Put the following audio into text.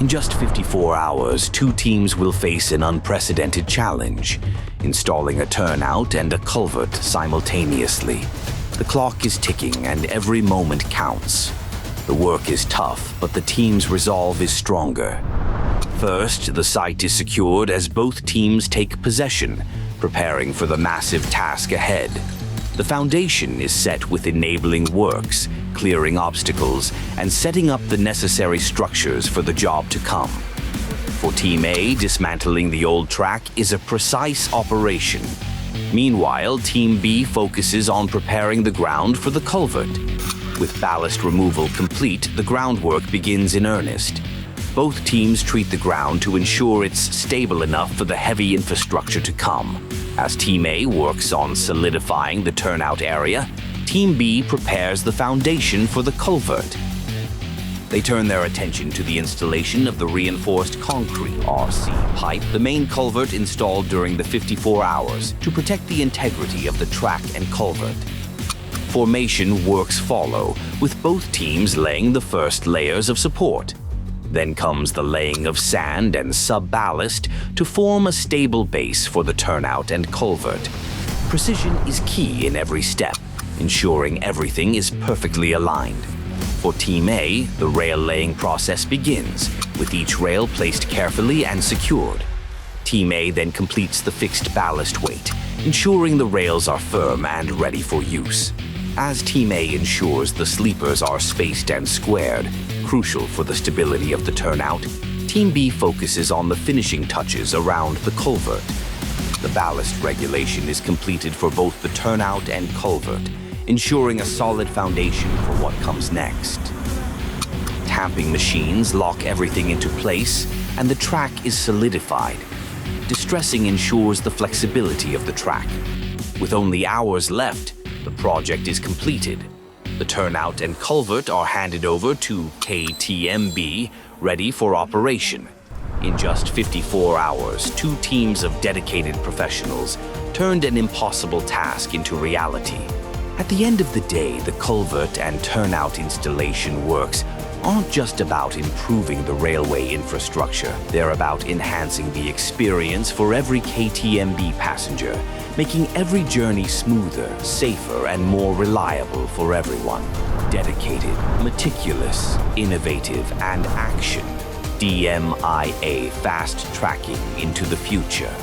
In just 54 hours, two teams will face an unprecedented challenge, installing a turnout and a culvert simultaneously. The clock is ticking and every moment counts. The work is tough, but the team's resolve is stronger. First, the site is secured as both teams take possession, preparing for the massive task ahead. The foundation is set with enabling works, clearing obstacles, and setting up the necessary structures for the job to come. For Team A, dismantling the old track is a precise operation. Meanwhile, Team B focuses on preparing the ground for the culvert. With ballast removal complete, the groundwork begins in earnest. Both teams treat the ground to ensure it's stable enough for the heavy infrastructure to come. As Team A works on solidifying the turnout area, Team B prepares the foundation for the culvert. They turn their attention to the installation of the reinforced concrete (RC) pipe, the main culvert installed during the 54 hours to protect the integrity of the track and culvert. Formation works follow, with both teams laying the first layers of support. Then comes the laying of sand and sub-ballast to form a stable base for the turnout and culvert. Precision is key in every step, ensuring everything is perfectly aligned. For Team A, the rail laying process begins, with each rail placed carefully and secured. Team A then completes the fixed ballast weight, ensuring the rails are firm and ready for use. As Team A ensures the sleepers are spaced and squared, crucial for the stability of the turnout, Team B focuses on the finishing touches around the culvert. The ballast regulation is completed for both the turnout and culvert, ensuring a solid foundation for what comes next. Tamping machines lock everything into place, and the track is solidified. Distressing ensures the flexibility of the track. With only hours left, the project is completed. The turnout and culvert are handed over to KTMB, ready for operation. In just 54 hours, two teams of dedicated professionals turned an impossible task into reality. At the end of the day, the culvert and turnout installation works aren't just about improving the railway infrastructure. They're about enhancing the experience for every KTMB passenger, making every journey smoother, safer, and more reliable for everyone. Dedicated, meticulous, innovative, and action. DMIA fast tracking into the future.